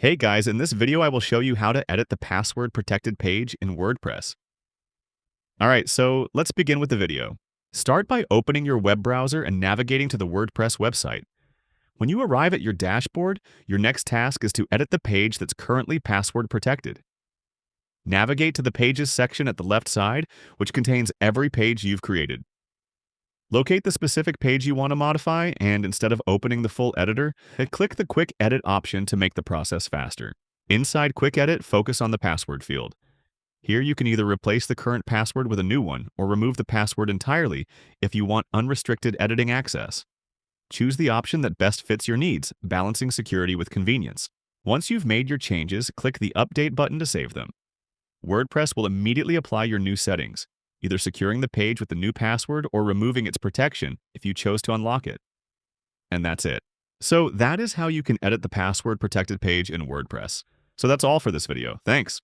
Hey guys, in this video I will show you how to edit the password protected page in WordPress. Alright, so let's begin with the video. Start by opening your web browser and navigating to the WordPress website. When you arrive at your dashboard, your next task is to edit the page that's currently password protected. Navigate to the Pages section at the left side, which contains every page you've created. Locate the specific page you want to modify, and instead of opening the full editor, click the Quick Edit option to make the process faster. Inside Quick Edit, focus on the password field. Here you can either replace the current password with a new one or remove the password entirely if you want unrestricted editing access. Choose the option that best fits your needs, balancing security with convenience. Once you've made your changes, click the Update button to save them. WordPress will immediately apply your new settings, either securing the page with the new password or removing its protection if you chose to unlock it. And that's it. So that is how you can edit the password protected page in WordPress. So that's all for this video. Thanks.